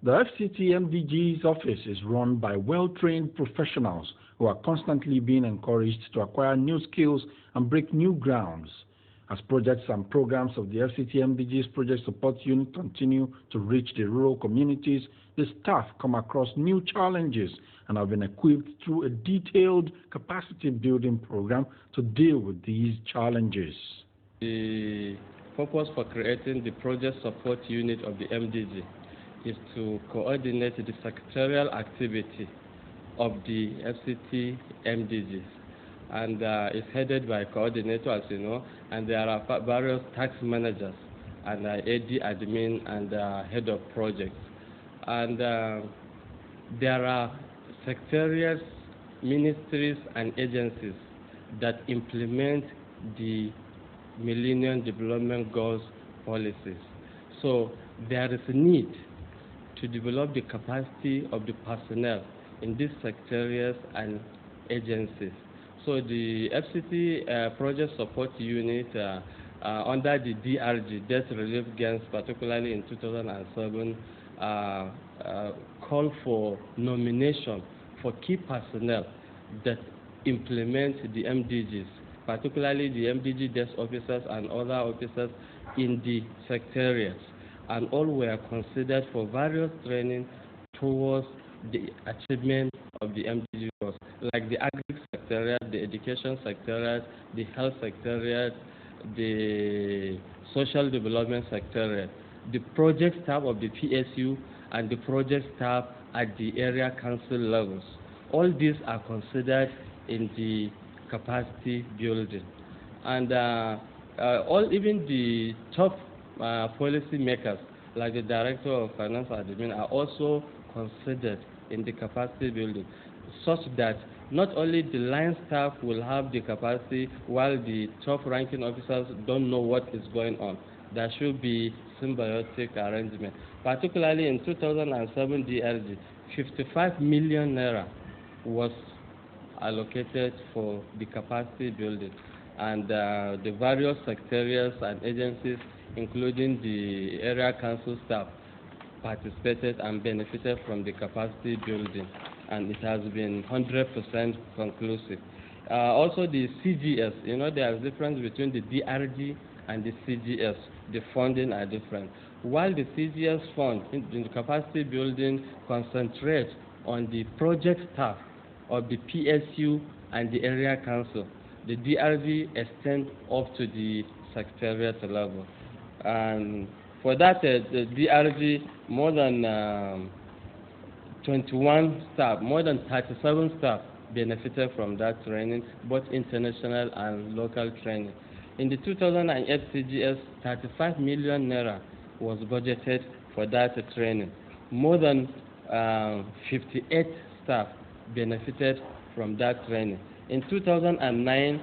The FCT MDGs office is run by well-trained professionals who are constantly being encouraged to acquire new skills and break new grounds. As projects and programs of the FCT MDGs Project Support Unit continue to reach the rural communities, the staff come across new challenges and have been equipped through a detailed capacity building program to deal with these challenges. The purpose for creating the Project Support Unit of the MDG is to coordinate the secretarial activity of the FCT MDGs. And it's headed by a coordinator, as you know, and there are various task managers and AD admin and head of projects. And there are secretariats, ministries, and agencies that implement the Millennium Development Goals policies. So there is a need to develop the capacity of the personnel in these secretariats and agencies. So the FCT Project Support Unit under the DRG, Debt Relief Gains, particularly in 2007, called for nomination for key personnel that implement the MDGs, particularly the MDG desk officers and other officers in the secretariats. And all were considered for various training towards the achievement of the MDG goals, like the Agri Secretariat, the Education Secretariat, the Health Secretariat, the Social Development Secretariat, the project staff of the PSU, and the project staff at the area council levels. All these are considered in the capacity building. And even the top policy makers, like the Director of Finance Admin, are also considered in the capacity building, such that not only the line staff will have the capacity while the top ranking officers don't know what is going on. There should be symbiotic arrangement. Particularly in 2007 DRG, 55 million naira was allocated for the capacity building, and the various secretariats and agencies, including the area council staff, participated and benefited from the capacity building, and it has been 100% conclusive. Also the CGS, you know, there is a difference between the DRG and the CGS. The funding are different. While the CGS fund in the capacity building concentrates on the project staff of the PSU and the area council, the DRG extends up to the secretariat level. And for that, the DRG, more than 21 staff, more than 37 staff benefited from that training, both international and local training. In the 2008 CGS, 35 million naira was budgeted for that training. More than 58 staff benefited from that training. In 2009,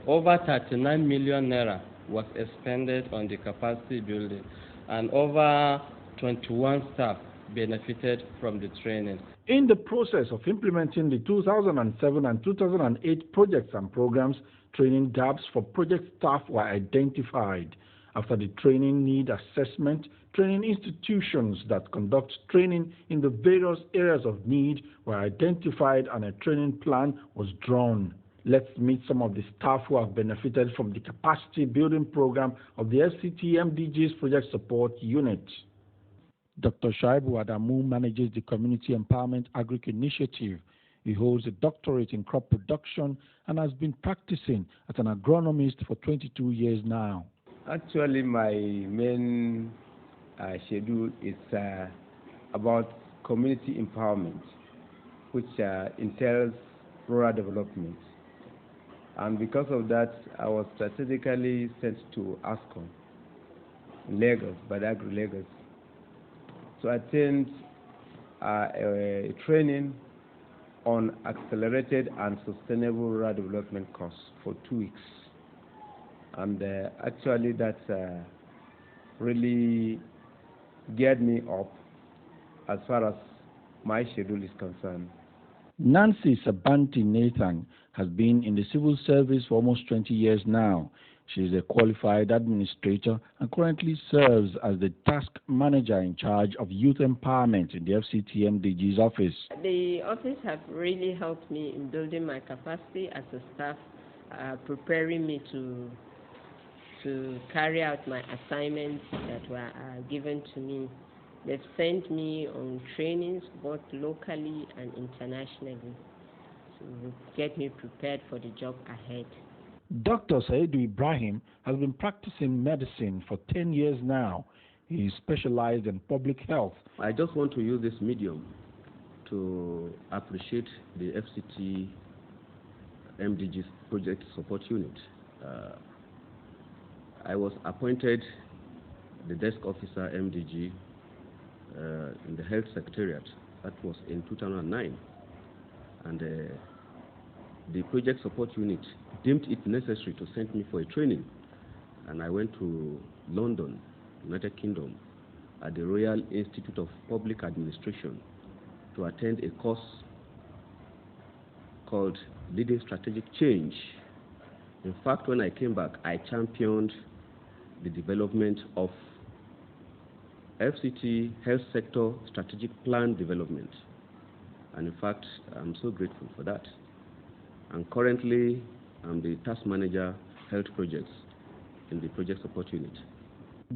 over 39 million naira was expended on the capacity building, and over 21 staff benefited from the training. In the process of implementing the 2007 and 2008 projects and programs, training gaps for project staff were identified. After the training need assessment, training institutions that conduct training in the various areas of need were identified and a training plan was drawn. Let's meet some of the staff who have benefited from the capacity building program of the FCT MDGs Project Support Unit. Dr. Shaibu Adamu manages the Community Empowerment Agric Initiative. He holds a doctorate in crop production and has been practicing as an agronomist for 22 years now. Actually, my main schedule is about community empowerment, which entails rural development. And because of that, I was strategically sent to ASCON in Lagos, Badagry, Lagos, to attend a training on accelerated and sustainable rural development course for 2 weeks. And actually that really geared me up as far as my schedule is concerned. Nancy Sabanti Nathan has been in the civil service for almost 20 years now. She is a qualified administrator and currently serves as the task manager in charge of youth empowerment in the FCT MDGs office. The office have really helped me in building my capacity as a staff, preparing me to carry out my assignments that were given to me. They've sent me on trainings both locally and internationally to get me prepared for the job ahead. Dr. Saidu Ibrahim has been practicing medicine for 10 years now. He is specialized in public health. I just want to use this medium to appreciate the FCT MDGs Project Support Unit. I was appointed the desk officer MDG in the Health Secretariat. That was in 2009. And the Project Support Unit deemed it necessary to send me for a training. And I went to London, United Kingdom, at the Royal Institute of Public Administration to attend a course called Leading Strategic Change. In fact, when I came back, I championed the development of FCT Health Sector Strategic Plan Development. And in fact, I'm so grateful for that. And currently, I'm the task manager, health projects in the Project Support Unit.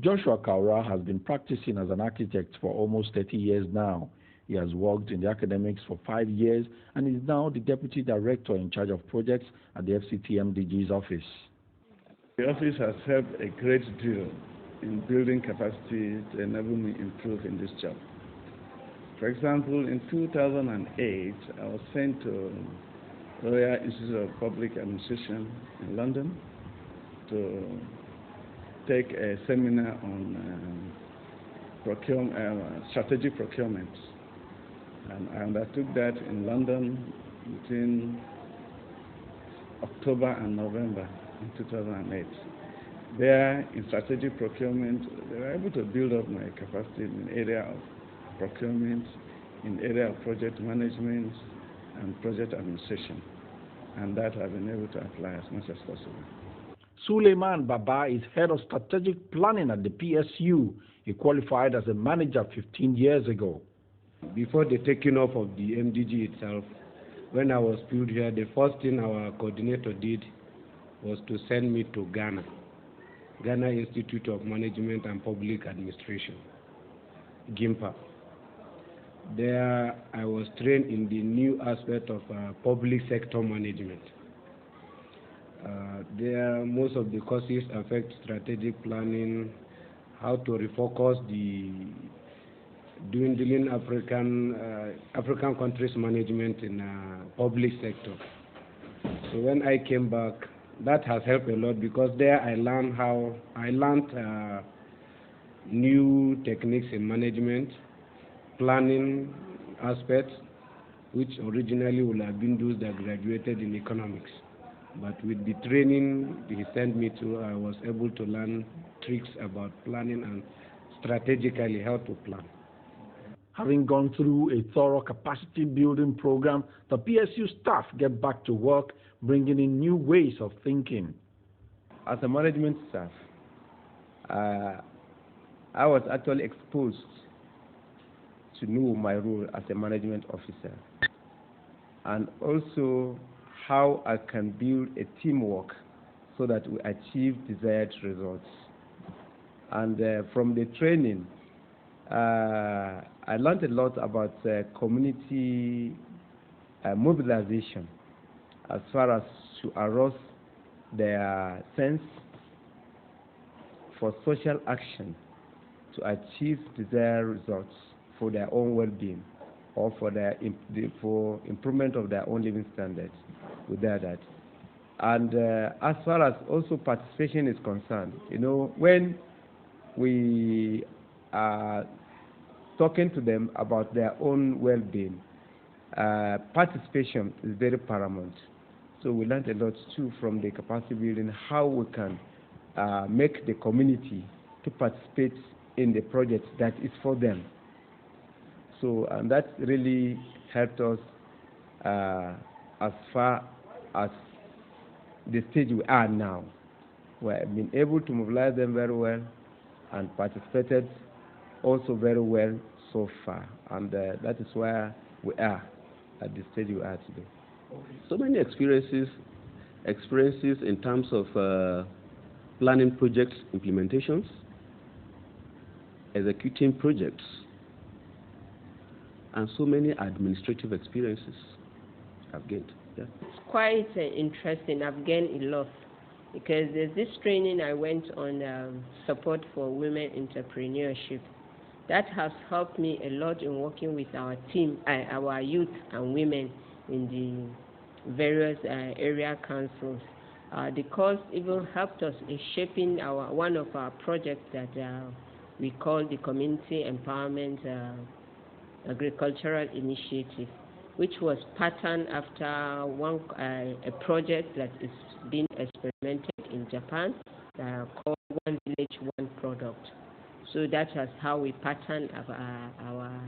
Joshua Kaura has been practicing as an architect for almost 30 years now. He has worked in the academics for 5 years and is now the deputy director in charge of projects at the FCT MDGs office. The office has helped a great deal in building capacity to enable me improve in this job. For example, in 2008, I was sent to the Royal Institute of Public Administration in London to take a seminar on strategic procurement. And I undertook that in London between October and November in 2008. There, in strategic procurement, they were able to build up my capacity in the area of procurement, in the area of project management and project administration. And that I've been able to apply as much as possible. Suleiman Baba is head of strategic planning at the PSU. He qualified as a manager 15 years ago. Before the taking off of the MDG itself, when I was put here, the first thing our coordinator did was to send me to Ghana Institute of Management and Public Administration, GIMPA. There I was trained in the new aspect of public sector management. There most of the courses affect strategic planning, how to refocus the dwindling African countries management in public sector. So when I came back, that has helped a lot because there I learned new techniques in management, planning aspects, which originally would have been those that graduated in economics. But with the training he sent me to, I was able to learn tricks about planning and strategically how to plan. Having gone through a thorough capacity building program, the PSU staff get back to work, bringing in new ways of thinking. As a management staff, I was actually exposed to know my role as a management officer and also how I can build a teamwork so that we achieve desired results. And from the training, I learned a lot about community mobilization as far as to arouse their sense for social action to achieve desired results for their own well-being or for improvement of their own living standards without that. And as far as also participation is concerned, when we are talking to them about their own well-being, participation is very paramount. So we learned a lot too from the capacity building, how we can make the community to participate in the project that is for them. So and that really helped us as far as the stage we are now. we have been able to mobilize them very well and participated also very well so far. And that is where we are at the stage we are today. So many experiences in terms of planning project implementations, executing projects, and so many administrative experiences I've gained. Yeah. It's quite interesting. I've gained a lot because there's this training I went on, support for women entrepreneurship. That has helped me a lot in working with our team, our youth and women in the various area councils. The course even helped us in shaping one of our projects that we call the Community Empowerment Agricultural Initiative, which was patterned after a project that is being experimented in Japan called One Village, One Product. So that is how we patterned our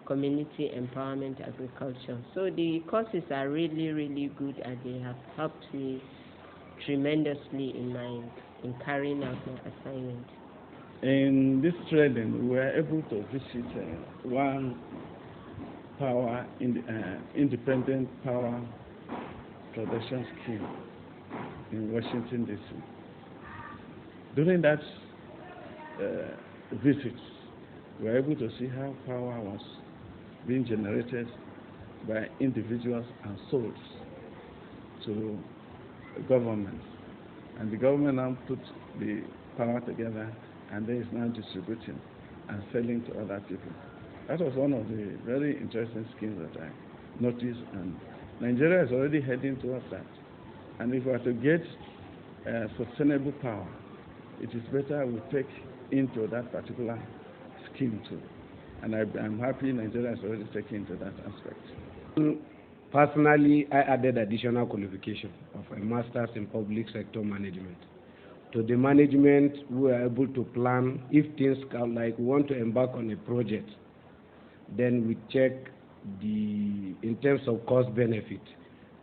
community empowerment agriculture. So the courses are really, really good, and they have helped me tremendously in carrying out my assignment. In this training, we were able to visit one power independent power production scheme in Washington, D.C. During that visit, we were able to see how power was being generated by individuals and sold to the government. And the government now put the power together and then is now distributing and selling to other people. That was one of the very interesting schemes that I noticed, and Nigeria is already heading towards that. And if we are to get sustainable power, it is better we take into that particular scheme too. And I'm happy Nigeria is already taking into that aspect. Personally, I added additional qualification of a master's in public sector management. To the management, we are able to plan if things come, like we want to embark on a project, then we check in terms of cost benefit.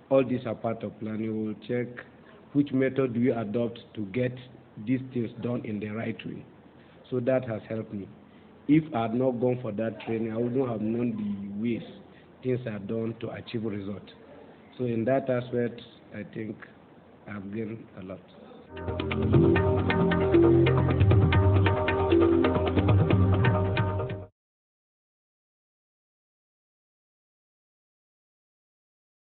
All these are part of planning. We will check which method do we adopt to get these things done in the right way. So that has helped me. If I had not gone for that training, I wouldn't have known the ways things are done to achieve results. So in that aspect, I think I've gained a lot.